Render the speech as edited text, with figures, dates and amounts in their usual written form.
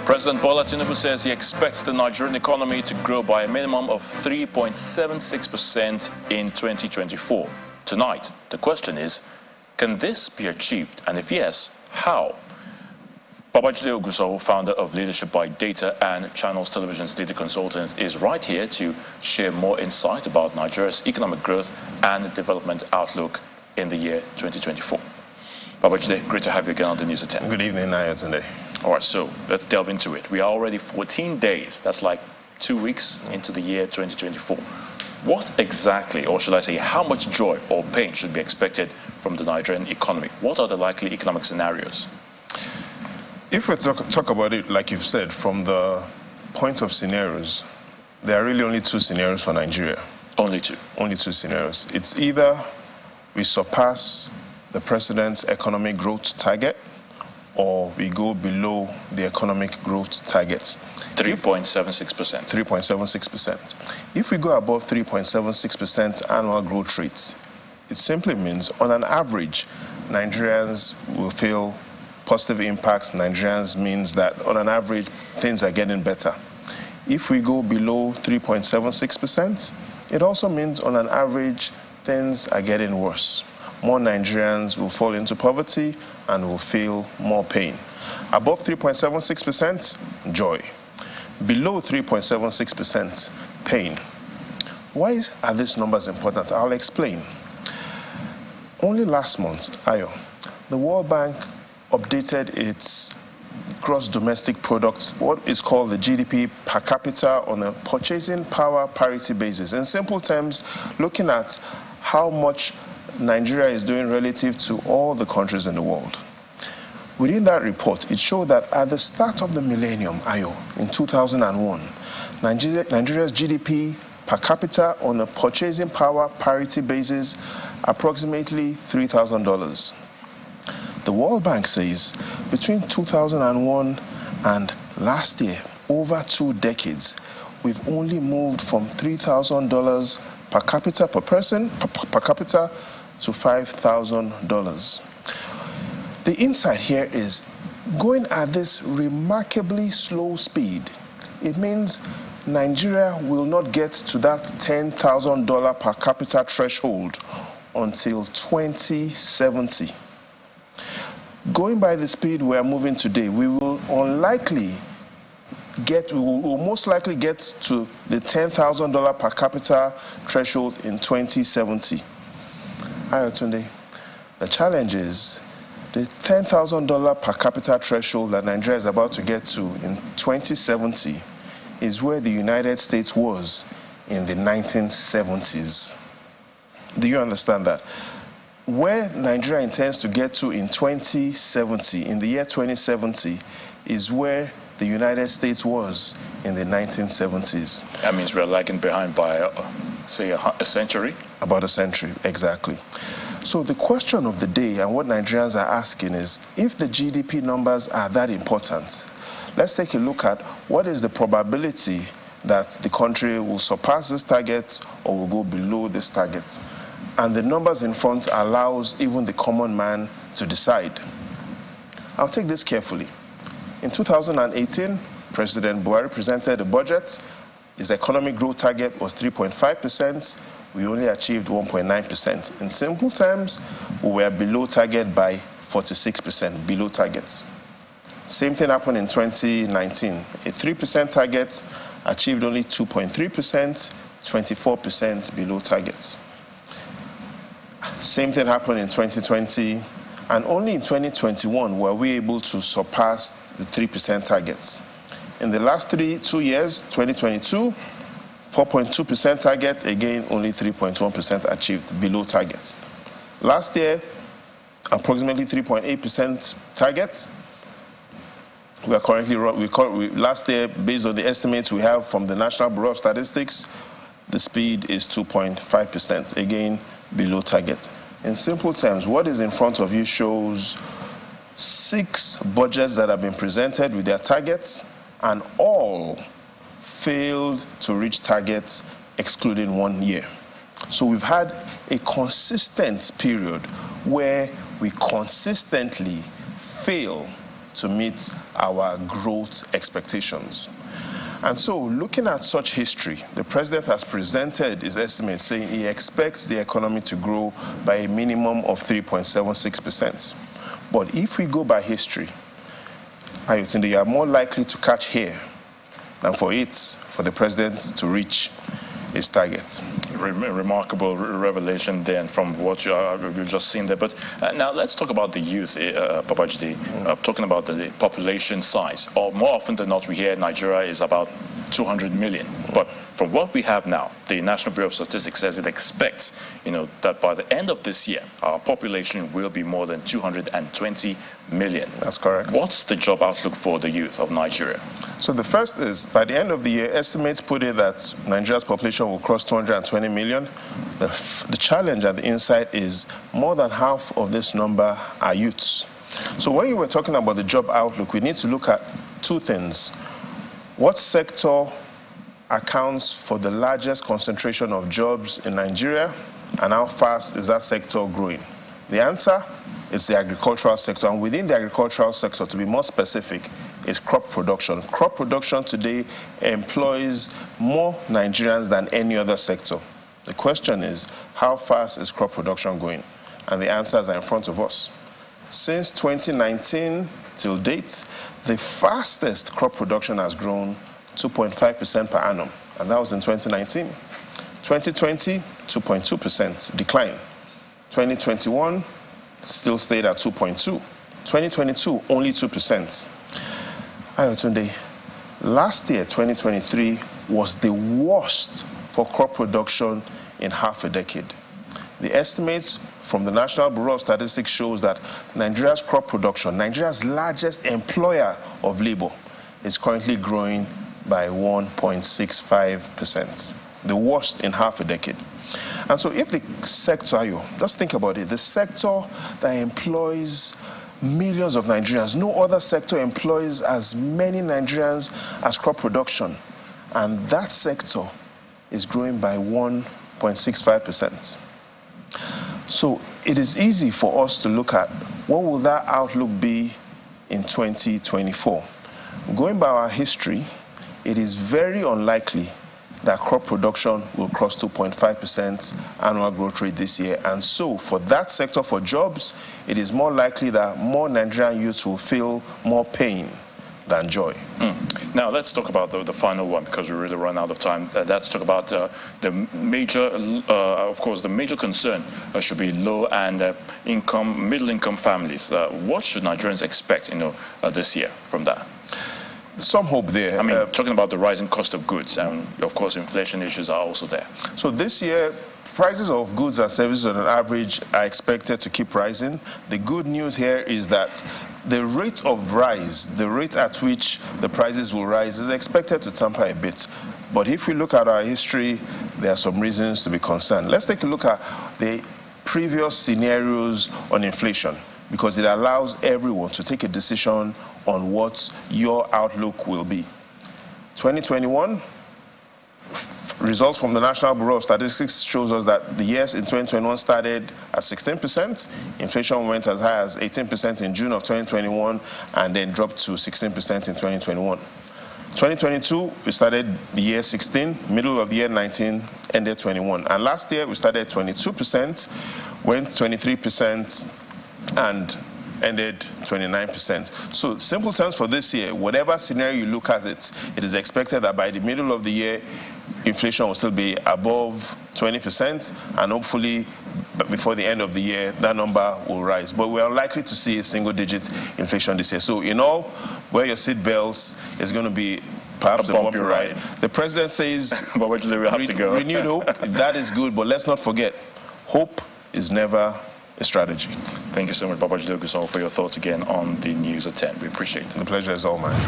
President Bola Tinubu says he expects the Nigerian economy to grow by a minimum of 3.76% in 2024. Tonight, the question is, can this be achieved? And if yes, how? Babajide Oguso, founder of Leadership by Data and Channels Television's data consultant, is right here to share more insight about Nigeria's economic growth and development outlook in the year 2024. Babajide, great to have you again on the News at 10. Good evening, Nigel. All right, so let's delve into it. We are already 14 days, that's like 2 weeks into the year 2024. What exactly, or should I say, how much joy or pain should be expected from the Nigerian economy? What are the likely economic scenarios? If we talk about it, like you've said, from the point of scenarios, there are really only two scenarios for Nigeria. Only two? Only two scenarios. It's either we surpass the president's economic growth target, or we go below the economic growth target. 3.76%. 3.76%. If we go above 3.76% annual growth rate, it simply means, on an average, Nigerians will feel positive impacts. Nigerians means that, on an average, things are getting better. If we go below 3.76%, it also means, on an average, things are getting worse. More Nigerians will fall into poverty and will feel more pain. Above 3.76%, joy. Below 3.76%, pain. Why are these numbers important? I'll explain. Only last month, the World Bank updated its gross domestic product, what is called the GDP per capita, on a purchasing power parity basis. In simple terms, looking at how much Nigeria is doing relative to all the countries in the world. Within that report, it showed that at the start of the millennium, in 2001, Nigeria's GDP per capita on a purchasing power parity basis, approximately $3,000. The World Bank says between 2001 and last year, over 2 decades, we've only moved from $3,000 per capita per person, per capita, to $5,000. The insight here is, going at this remarkably slow speed, it means Nigeria will not get to that $10,000 per capita threshold until 2070. Going by the speed we are moving today, we will most likely get to the $10,000 per capita threshold in 2070. Ayotunde, the challenge is the $10,000 per capita threshold that Nigeria is about to get to in 2070 is where the United States was in the 1970s. Do you understand that? Where Nigeria intends to get to in 2070, in the year 2070, is where the United States was in the 1970s. That means we're lagging behind by, say, a century? About a century, exactly. So the question of the day, and what Nigerians are asking, is, if the GDP numbers are that important, let's take a look at what is the probability that the country will surpass this target or will go below this target. And the numbers in front allows even the common man to decide. I'll take this carefully. In 2018, President Buhari presented a budget. His economic growth target was 3.5%. We only achieved 1.9%. In simple terms, we were below target by 46%, below targets. Same thing happened in 2019. A 3% target achieved only 2.3%, 24% below targets. Same thing happened in 2020, and only in 2021 were we able to surpass the 3% targets. In the last 2 years, 2022, 4.2% target, again, only 3.1% achieved, below targets. Last year, approximately 3.8% target. We are currently, last year, based on the estimates we have from the National Bureau of Statistics, the speed is 2.5%, again, below target. In simple terms, what is in front of you shows 6 budgets that have been presented with their targets, and all failed to reach targets, excluding 1 year. So we've had a consistent period where we consistently fail to meet our growth expectations. And so, looking at such history, the president has presented his estimate saying he expects the economy to grow by a minimum of 3.76%. But if we go by history, Ayotunde, you are more likely to catch here than for the president to reach his targets. Remarkable revelation then from what you've just seen there. But now let's talk about the youth, Babajide, talking about the population size. Or more often than not, we hear Nigeria is about 200 million. But from what we have now, the National Bureau of Statistics says it expects, that by the end of this year, our population will be more than 220 million. That's correct. What's the job outlook for the youth of Nigeria? So the first is, by the end of the year, estimates put it that Nigeria's population will cross 220 million. The challenge and the insight is more than half of this number are youths. So when you were talking about the job outlook, we need to look at two things. What sector accounts for the largest concentration of jobs in Nigeria, and how fast is that sector growing? The answer is the agricultural sector, and within the agricultural sector, to be more specific, is crop production. Crop production today employs more Nigerians than any other sector. The question is, how fast is crop production going? And the answers are in front of us. Since 2019 till date, the fastest crop production has grown 2.5% per annum, and that was in 2019. 2020, 2.2% decline. 2021 still stayed at 2.2. 2022, only 2%. Ayotunde, last year, 2023, was the worst for crop production in half a decade. The estimates from the National Bureau of Statistics shows that Nigeria's crop production, Nigeria's largest employer of labor, is currently growing by 1.65%, the worst in half a decade. And so if the sector, just think about it, the sector that employs millions of Nigerians, no other sector employs as many Nigerians as crop production, and that sector is growing by 1.65%. So it is easy for us to look at what will that outlook be in 2024. Going by our history, it is very unlikely that crop production will cross 2.5% annual growth rate this year. And so for that sector, for jobs, it is more likely that more Nigerian youths will feel more pain than joy. Now let's talk about the final one, because we really run out of time. Let's talk about the major, of course, the major concern should be low and middle income families. What should Nigerians expect, this year from that? Some hope there. I mean, talking about the rising cost of goods, and of course, inflation issues are also there. So this year, prices of goods and services on an average are expected to keep rising. The good news here is that the rate of rise, the rate at which the prices will rise, is expected to tamper a bit. But if we look at our history, there are some reasons to be concerned. Let's take a look at the previous scenarios on inflation, because it allows everyone to take a decision on what your outlook will be. 2021, results from the National Bureau of Statistics shows us that the years in 2021 started at 16%. Inflation went as high as 18% in June of 2021 and then dropped to 16% in 2021. 2022, we started the year 16, middle of the year 19, ended 21. And last year, we started 22%, went 23%, and ended 29%. So simple terms for this year, whatever scenario you look at it, it is expected that by the middle of the year, inflation will still be above 20%, and hopefully before the end of the year, that number will rise. But we are likely to see a single-digit inflation this year. So in all, wear your seat belts. Is going to be perhaps a bumpy ride. The president says, but we have to go. Renewed hope. That is good, but let's not forget, hope is never a strategy. Thank you so much, Babajide Ogunsanwo, for your thoughts again on the news at 10. We appreciate it. The pleasure is all mine.